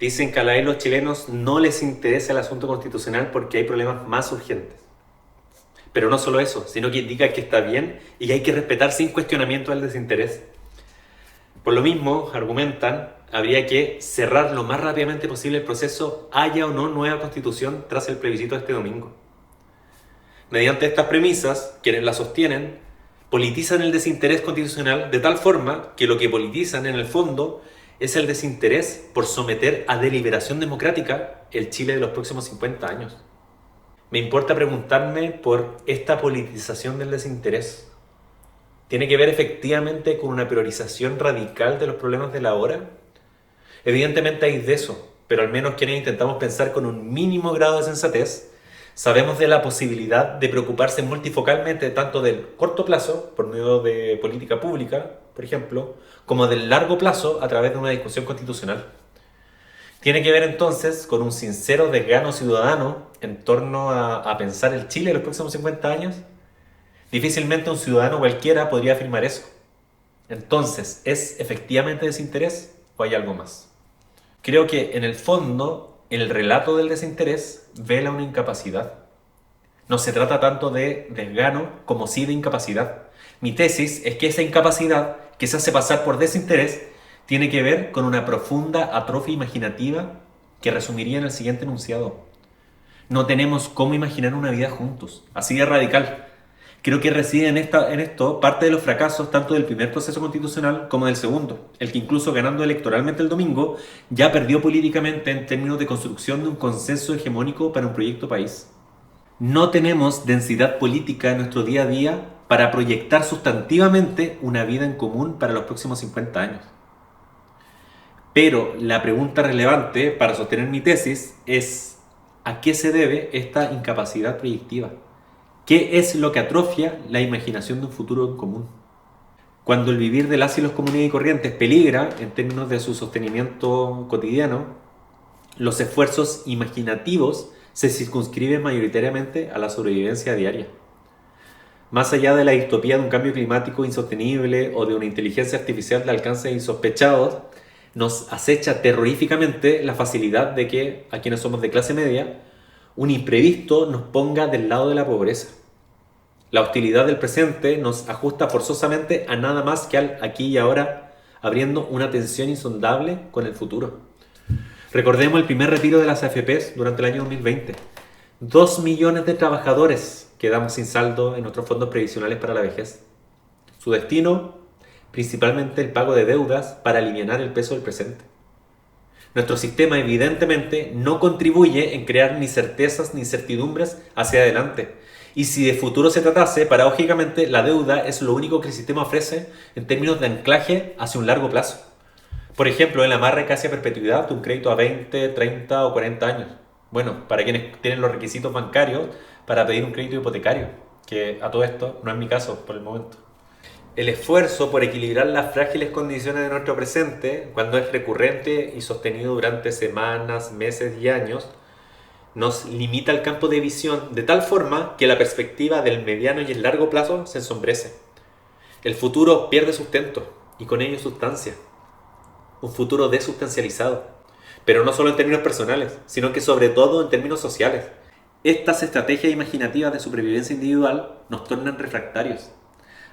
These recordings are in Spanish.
Dicen que a la vez los chilenos no les interesa el asunto constitucional porque hay problemas más urgentes. Pero no solo eso, sino que indica que está bien y que hay que respetar sin cuestionamiento el desinterés. Por lo mismo, argumentan, habría que cerrar lo más rápidamente posible el proceso, haya o no nueva constitución tras el plebiscito de este domingo. Mediante estas premisas, quienes la sostienen, politizan el desinterés constitucional de tal forma que lo que politizan en el fondo es el desinterés por someter a deliberación democrática el Chile de los próximos 50 años. Me importa preguntarme por esta politización del desinterés. ¿Tiene que ver efectivamente con una priorización radical de los problemas de la hora? Evidentemente hay de eso, pero al menos quienes intentamos pensar con un mínimo grado de sensatez, sabemos de la posibilidad de preocuparse multifocalmente tanto del corto plazo, por medio de política pública, por ejemplo, como del largo plazo a través de una discusión constitucional. Tiene que ver entonces con un sincero desgano ciudadano en torno a pensar el Chile de los próximos 50 años. Difícilmente un ciudadano cualquiera podría afirmar eso. Entonces, ¿es efectivamente desinterés o hay algo más? Creo que en el fondo el relato del desinterés vela una incapacidad. No se trata tanto de desgano como sí de incapacidad. Mi tesis es que esa incapacidad que se hace pasar por desinterés tiene que ver con una profunda atrofia imaginativa que resumiría en el siguiente enunciado. No tenemos cómo imaginar una vida juntos, así de radical. Creo que reside en esto parte de los fracasos tanto del primer proceso constitucional como del segundo, el que incluso ganando electoralmente el domingo ya perdió políticamente en términos de construcción de un consenso hegemónico para un proyecto país. No tenemos densidad política en nuestro día a día para proyectar sustantivamente una vida en común para los próximos 50 años. Pero la pregunta relevante para sostener mi tesis es ¿a qué se debe esta incapacidad proyectiva? ¿Qué es lo que atrofia la imaginación de un futuro en común? Cuando el vivir de las y los comunes y corrientes peligra en términos de su sostenimiento cotidiano, los esfuerzos imaginativos se circunscriben mayoritariamente a la sobrevivencia diaria. Más allá de la distopía de un cambio climático insostenible o de una inteligencia artificial de alcances insospechados, nos acecha terroríficamente la facilidad de que, a quienes somos de clase media, un imprevisto nos ponga del lado de la pobreza. La hostilidad del presente nos ajusta forzosamente a nada más que al aquí y ahora, abriendo una tensión insondable con el futuro. Recordemos el primer retiro de las AFPs durante el año 2020. 2 millones de trabajadores quedamos sin saldo en nuestros fondos previsionales para la vejez. Su destino, principalmente el pago de deudas para aliviar el peso del presente. Nuestro sistema evidentemente no contribuye en crear ni certezas ni certidumbres hacia adelante. Y si de futuro se tratase, paradójicamente la deuda es lo único que el sistema ofrece en términos de anclaje hacia un largo plazo. Por ejemplo, el amarre casi a perpetuidad de un crédito a 20, 30 o 40 años. Bueno, para quienes tienen los requisitos bancarios para pedir un crédito hipotecario, que a todo esto no es mi caso por el momento. El esfuerzo por equilibrar las frágiles condiciones de nuestro presente, cuando es recurrente y sostenido durante semanas, meses y años, nos limita el campo de visión de tal forma que la perspectiva del mediano y el largo plazo se ensombrece. El futuro pierde sustento y con ello sustancia. Un futuro desustancializado, pero no solo en términos personales, sino que sobre todo en términos sociales. Estas estrategias imaginativas de supervivencia individual nos tornan refractarios.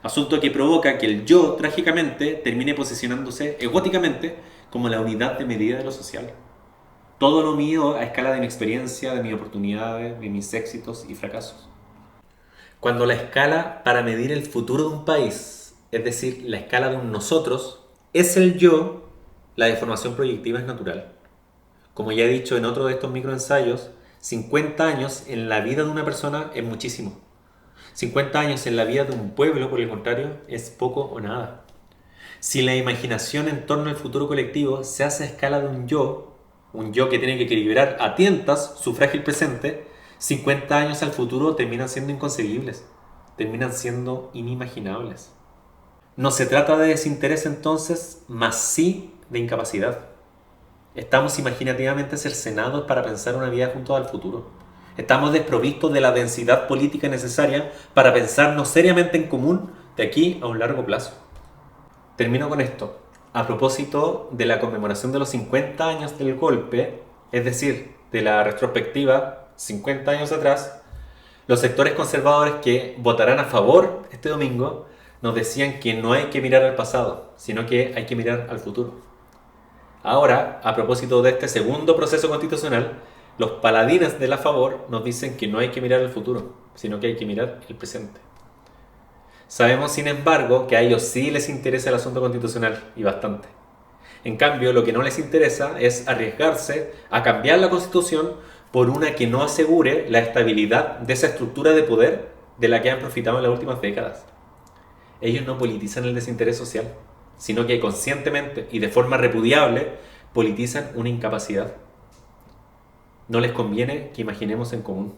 Asunto que provoca que el yo, trágicamente, termine posicionándose egóticamente como la unidad de medida de lo social. Todo lo mío a escala de mi experiencia, de mis oportunidades, de mis éxitos y fracasos. Cuando la escala para medir el futuro de un país, es decir, la escala de un nosotros, es el yo, la deformación proyectiva es natural. Como ya he dicho en otro de estos microensayos, 50 años en la vida de una persona es muchísimo. 50 años en la vida de un pueblo, por el contrario, es poco o nada. Si la imaginación en torno al futuro colectivo se hace a escala de un yo que tiene que equilibrar a tientas su frágil presente, 50 años al futuro terminan siendo inconcebibles, terminan siendo inimaginables. No se trata de desinterés entonces, mas sí de incapacidad. Estamos imaginativamente cercenados para pensar una vida junto al futuro. Estamos desprovistos de la densidad política necesaria para pensarnos seriamente en común de aquí a un largo plazo. Termino con esto. a propósito de la conmemoración de los 50 años del golpe, es decir, de la retrospectiva 50 años atrás, los sectores conservadores que votarán a favor este domingo nos decían que no hay que mirar al pasado, sino que hay que mirar al futuro. Ahora, a propósito de este segundo proceso constitucional, los paladines del a favor nos dicen que no hay que mirar al futuro, sino que hay que mirar el presente. Sabemos, sin embargo, que a ellos sí les interesa el asunto constitucional, y bastante. En cambio, lo que no les interesa es arriesgarse a cambiar la Constitución por una que no asegure la estabilidad de esa estructura de poder de la que han profitado en las últimas décadas. Ellos no politizan el desinterés social, sino que conscientemente y de forma repudiable politizan una incapacidad. No les conviene que imaginemos en común.